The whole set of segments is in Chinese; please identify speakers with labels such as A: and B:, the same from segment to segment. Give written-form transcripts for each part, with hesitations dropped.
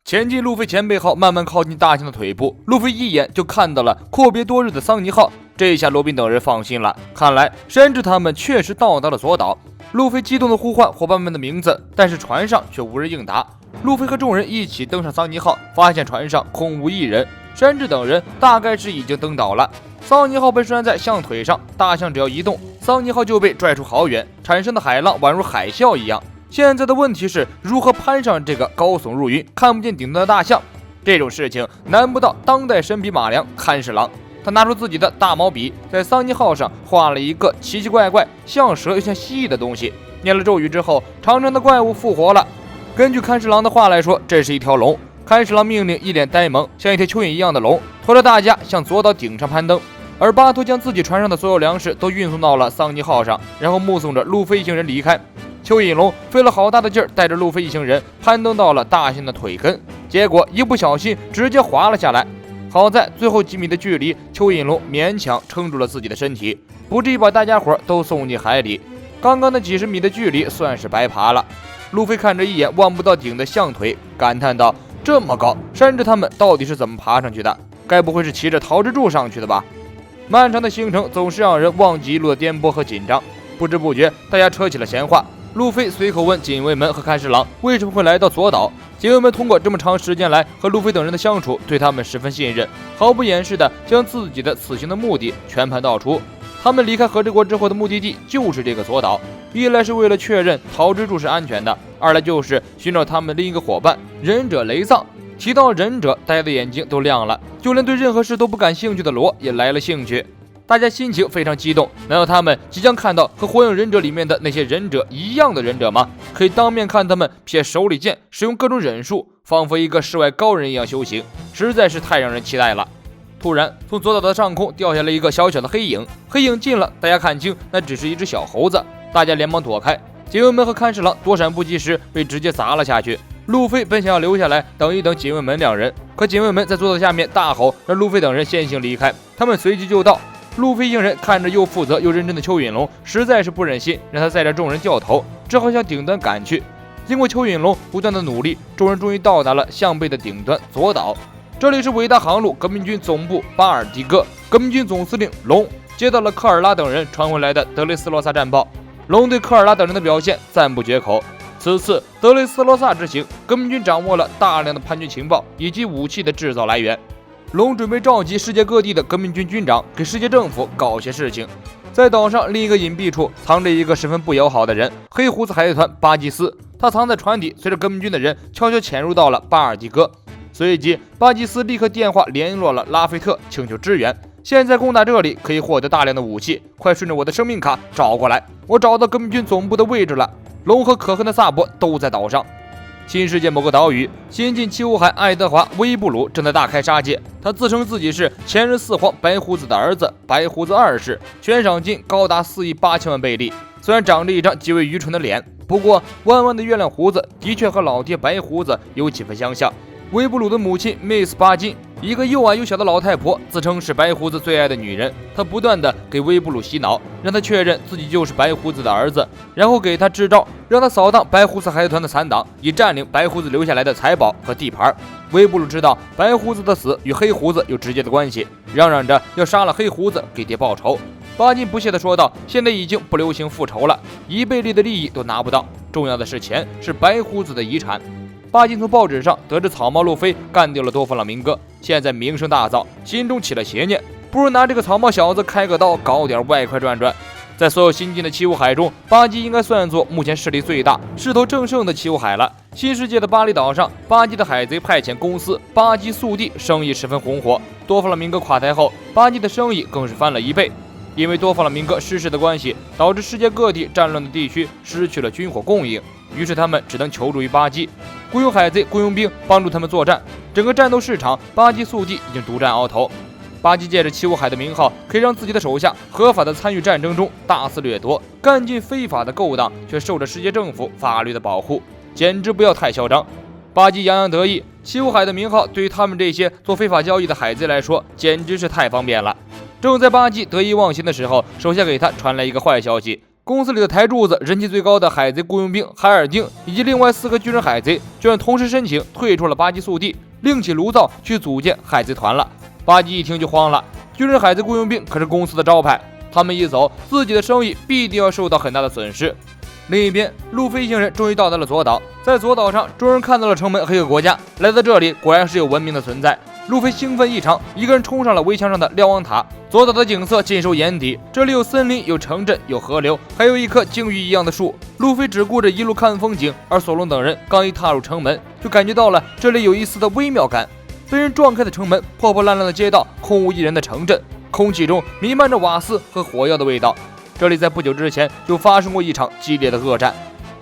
A: 前进路飞前辈号慢慢靠近大象的腿部，路飞一眼就看到了阔别多日的桑尼号。这下罗宾等人放心了，看来山治他们确实到达了左岛。路飞激动地呼唤伙伴们的名字，但是船上却无人应答。路飞和众人一起登上桑尼号，发现船上空无一人，山治等人大概是已经登岛了。桑尼号被拴在象腿上，大象只要一动，桑尼号就被拽出好远，产生的海浪宛如海啸一样。现在的问题是如何攀上这个高耸入云、看不见顶端的大象。这种事情难不到当代神笔马良勘侍郎。他拿出自己的大毛笔，在桑尼号上画了一个奇奇怪怪、像蛇又像蜥蜴的东西。念了咒语之后，长长的怪物复活了。根据看侍郎的话来说，这是一条龙。看侍郎命令一脸呆萌、像一条蚯蚓一样的龙，拖着大家向左岛顶上攀登。而巴托将自己船上的所有粮食都运送到了桑尼号上，然后目送着路飞一行人离开。蚯蚓龙费了好大的劲儿，带着路飞一行人攀登到了大象的腿根，结果一不小心直接滑了下来。好在最后几米的距离，蚯蚓龙勉强撑住了自己的身体，不至于把大家伙都送进海里。刚刚的几十米的距离算是白爬了。路飞看着一眼望不到顶的象腿，感叹道：“这么高，山治他们到底是怎么爬上去的？该不会是骑着桃之柱上去的吧？”漫长的行程总是让人忘记一路的颠簸和紧张，不知不觉大家扯起了闲话。路飞随口问警卫们和看侍郎为什么会来到左岛。警卫们通过这么长时间来和路飞等人的相处，对他们十分信任，毫不掩饰地将自己的此行的目的全盘道出。他们离开和之国之后的目的地就是这个左岛，一来是为了确认桃之柱是安全的，二来就是寻找他们另一个伙伴忍者雷藏。提到忍者，大家的眼睛都亮了，就连对任何事都不感兴趣的罗也来了兴趣。大家心情非常激动，难道他们即将看到和火影忍者里面的那些忍者一样的忍者吗？可以当面看他们撇手里剑，使用各种忍术，仿佛一个世外高人一样修行，实在是太让人期待了。突然从左岛的上空掉下来一个小小的黑影，黑影近了，大家看清那只是一只小猴子，大家连忙躲开。警卫们和看侍郎躲闪不及时，被直接砸了下去。路飞本想要留下来等一等警卫们两人，可警卫们在左岛下面大吼，让路飞等人先行离开。他们随即就到。路飞一行人看着又负责又认真的蚯蚓龙，实在是不忍心让他载着众人掉头，只好向顶端赶去。经过蚯蚓龙不断的努力，众人终于到达了象背的顶端左岛。这里是伟大航路革命军总部巴尔的哥，革命军总司令龙接到了科尔拉等人传回来的德雷斯罗萨战报。龙对科尔拉等人的表现赞不绝口。此次德雷斯罗萨之行，革命军掌握了大量的叛军情报以及武器的制造来源。龙准备召集世界各地的革命军军长，给世界政府搞些事情。在岛上另一个隐蔽处藏着一个十分不友好的人——黑胡子海贼团巴基斯。他藏在船底，随着革命军的人悄悄潜入到了巴尔的哥。随即，巴基斯立刻电话联络了拉菲特，请求支援。现在攻打这里可以获得大量的武器，快顺着我的生命卡找过来。我找到革命军总部的位置了。龙和可恨的萨博都在岛上。新世界某个岛屿，新晋七武海爱德华·威布鲁正在大开杀戒。他自称自己是前任四皇白胡子的儿子，白胡子二世，悬赏金高达4亿8千万贝利。虽然长着一张极为愚蠢的脸，不过弯弯的月亮胡子的确和老爹白胡子有几分相像。威布鲁的母亲 Miss 巴金，一个又矮又小的老太婆，自称是白胡子最爱的女人。她不断地给威布鲁洗脑，让他确认自己就是白胡子的儿子，然后给他支招，让他扫荡白胡子海贼团的残党，以占领白胡子留下来的财宝和地盘。威布鲁知道白胡子的死与黑胡子有直接的关系，嚷嚷着要杀了黑胡子给爹报仇。巴金不屑地说道：“现在已经不流行复仇了，1贝利的利益都拿不到，重要的是钱，是白胡子的遗产。”巴金从报纸上得知草帽路飞干掉了多弗朗明哥，现在名声大噪，心中起了邪念，不如拿这个草帽小子开个刀，搞点外快转转。在所有新进的七武海中，巴基应该算作目前势力最大、势头正盛的七武海了。新世界的巴厘岛上，巴基的海贼派遣公司巴基速递生意十分红火。多弗朗明哥垮台后，巴基的生意更是翻了1倍。因为多弗朗明哥失势的关系，导致世界各地战乱的地区失去了军火供应，于是他们只能求助于巴基，雇佣海贼、雇佣兵帮助他们作战。整个战斗市场，巴基速递已经独占鳌头。巴基借着七武海的名号，可以让自己的手下合法的参与战争中大肆掠夺，干尽非法的勾当，却受着世界政府法律的保护，简直不要太嚣张。巴基洋洋得意，七武海的名号对于他们这些做非法交易的海贼来说，简直是太方便了。正在巴基得意忘形的时候，手下给他传来一个坏消息：公司里的台柱子、人气最高的海贼雇佣兵海尔丁以及另外4个巨人海贼，居然同时申请退出了巴基宿地，另起炉灶去组建海贼团了。巴基一听就慌了，巨人海贼雇佣兵可是公司的招牌，他们一走，自己的生意必定要受到很大的损失。另一边，路飞一行人终于到达了左岛，在左岛上，众人看到了城门和一个国家。来到这里，果然是有文明的存在。路飞兴奋异常，一个人冲上了围墙上的瞭望塔。左岛的景色尽收眼底，这里有森林，有城镇，有河流，还有一棵鲸鱼一样的树。路飞只顾着一路看风景，而索隆等人刚一踏入城门，就感觉到了这里有一丝的微妙感。被人撞开的城门，破破烂烂的街道，空无一人的城镇，空气中弥漫着瓦斯和火药的味道。这里在不久之前就发生过一场激烈的恶战。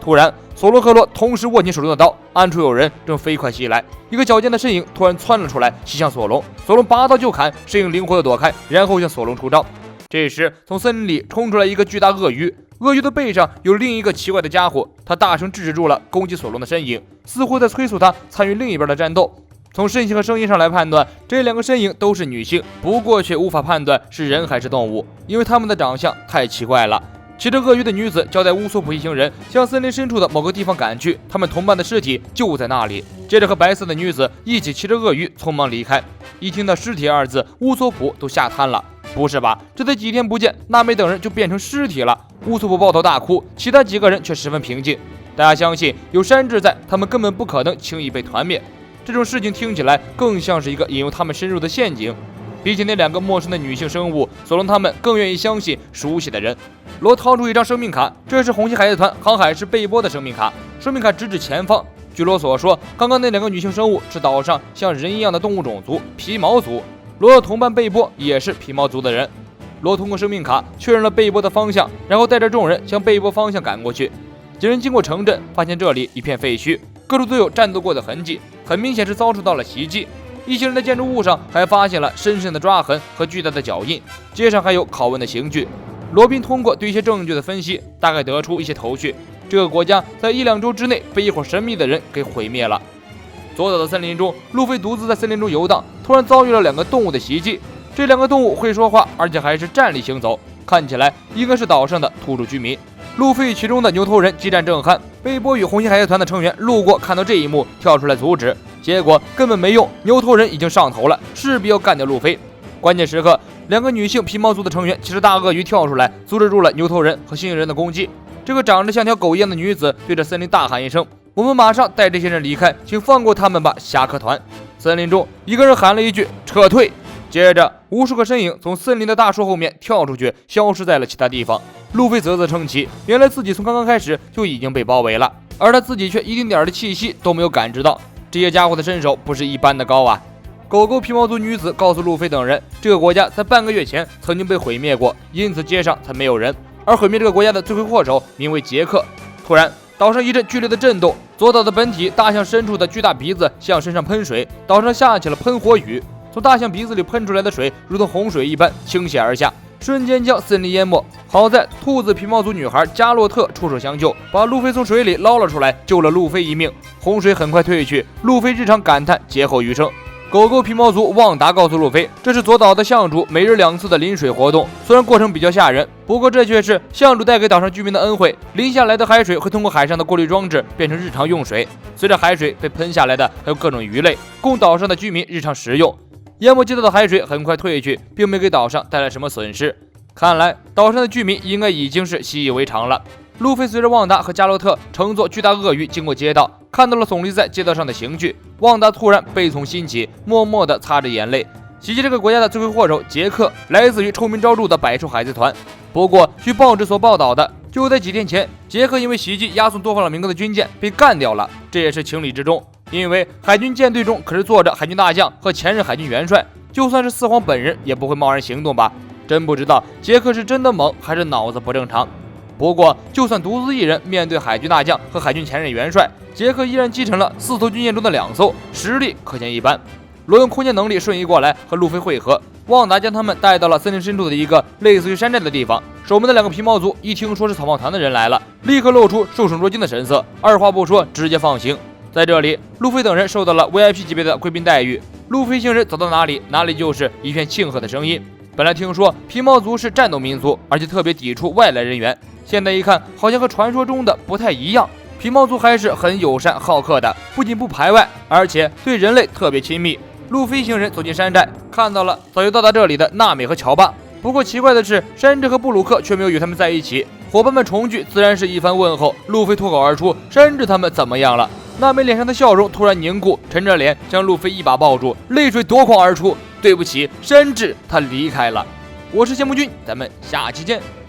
A: 突然，索隆和罗同时握紧手中的刀，暗处有人正飞快袭来。一个矫健的身影突然窜了出来，袭向索隆。索隆拔刀就砍，身影灵活地躲开，然后向索隆出招。这时，从森林里冲出来一个巨大鳄鱼，鳄鱼的背上有另一个奇怪的家伙，他大声制止住了攻击索隆的身影，似乎在催促他参与另一边的战斗。从身形和声音上来判断，这2个身影都是女性，不过却无法判断是人还是动物，因为她们的长相太奇怪了。骑着鳄鱼的女子交代乌索普一行人向森林深处的某个地方赶去，他们同伴的尸体就在那里。接着和白色的女子一起骑着鳄鱼匆忙离开。一听到尸体2字，乌索普都吓瘫了。不是吧，这才几天不见，娜美等人就变成尸体了？乌索普抱头大哭，其他几个人却十分平静。大家相信有山治在，他们根本不可能轻易被团灭。这种事情听起来更像是一个引诱他们深入的陷阱。比起那2个陌生的女性生物，索隆他们更愿意相信熟悉的人。罗掏出一张生命卡，这是红心海贼团航海士贝波的生命卡。生命卡直指前方。据罗所说，刚刚那2个女性生物是岛上像人一样的动物种族——皮毛族。罗的同伴贝波也是皮毛族的人。罗通过生命卡确认了贝波的方向，然后带着众人向贝波方向赶过去。几人经过城镇，发现这里一片废墟，各处都有战斗过的痕迹，很明显是遭受到了袭击。一行人的建筑物上还发现了深深的抓痕和巨大的脚印，街上还有拷问的刑具。罗宾通过对一些证据的分析，大概得出一些头绪。这个国家在1-2周之内被一伙神秘的人给毁灭了。左岛的森林中，路飞独自在森林中游荡，突然遭遇了2个动物的袭击。这2个动物会说话，而且还是站立行走，看起来应该是岛上的土著居民。路飞与其中的牛头人激战正酣，贝波与红心海贼团的成员路过，看到这一幕，跳出来阻止，结果根本没用，牛头人已经上头了，势必要干掉路飞。关键时刻，2个女性皮毛族的成员骑着大鳄鱼跳出来，阻止住了牛头人和新人的攻击。这个长着像条狗一样的女子对着森林大喊一声：“我们马上带这些人离开，请放过他们吧，侠客团！”森林中，一个人喊了一句：“撤退！”接着，无数个身影从森林的大树后面跳出去，消失在了其他地方。路飞啧啧称奇，原来自己从刚刚开始就已经被包围了，而他自己却一丁点的气息都没有感知到。这些家伙的身手不是一般的高啊！狗狗皮毛族女子告诉路飞等人，这个国家在半个月前曾经被毁灭过，因此街上才没有人。而毁灭这个国家的罪魁祸首名为杰克。突然，岛上一阵剧烈的震动，左岛的本体大象深处的巨大鼻子向身上喷水，岛上下起了喷火雨。从大象鼻子里喷出来的水如同洪水一般倾泻而下，瞬间将森林淹没。好在兔子皮毛族女孩加洛特出手相救，把路飞从水里捞了出来，救了路飞一命。洪水很快退去，路飞日常感叹劫后余生。狗狗皮毛族旺达告诉路飞，这是左岛的象主每日2次的淋水活动，虽然过程比较吓人，不过这却是象主带给岛上居民的恩惠。淋下来的海水会通过海上的过滤装置变成日常用水，随着海水被喷下来的还有各种鱼类，供岛上的居民日常食用。淹没街道的海水很快退去，并没给岛上带来什么损失。看来岛上的居民应该已经是习以为常了。路飞随着旺达和加洛特乘坐巨大鳄鱼经过街道，看到了耸立在街道上的刑具。旺达突然悲从心起，默默地擦着眼泪。袭击这个国家的罪魁祸首杰克来自于臭名昭著的百兽海贼团。不过据报纸所报道的，就在几天前，杰克因为袭击押送多方了民国的军舰被干掉了，这也是情理之中。因为海军舰队中可是坐着海军大将和前任海军元帅，就算是四皇本人也不会贸然行动吧？真不知道杰克是真的猛还是脑子不正常。不过就算独自一人面对海军大将和海军前任元帅，杰克依然击沉了4艘军舰中的2艘，实力可见一斑。罗用空间能力瞬移过来和路飞会合，旺达将他们带到了森林深处的一个类似于山寨的地方。守门的2个皮毛族一听说是草帽团的人来了，立刻露出受宠若惊的神色，二话不说直接放行。在这里，路飞等人受到了 VIP 级别的贵宾待遇，路飞行人走到哪里，哪里就是一片庆贺的声音。本来听说皮毛族是战斗民族，而且特别抵触外来人员，现在一看，好像和传说中的不太一样。皮毛族还是很友善好客的，不仅不排外，而且对人类特别亲密。路飞一行人走进山寨，看到了早就到达这里的娜美和乔巴。不过奇怪的是，山治和布鲁克却没有与他们在一起。伙伴们重聚，自然是一番问候。路飞脱口而出：“山治他们怎么样了？”娜美脸上的笑容突然凝固，沉着脸将路飞一把抱住，泪水夺眶而出。对不起，山治他离开了。我是谢幕君，咱们下期见。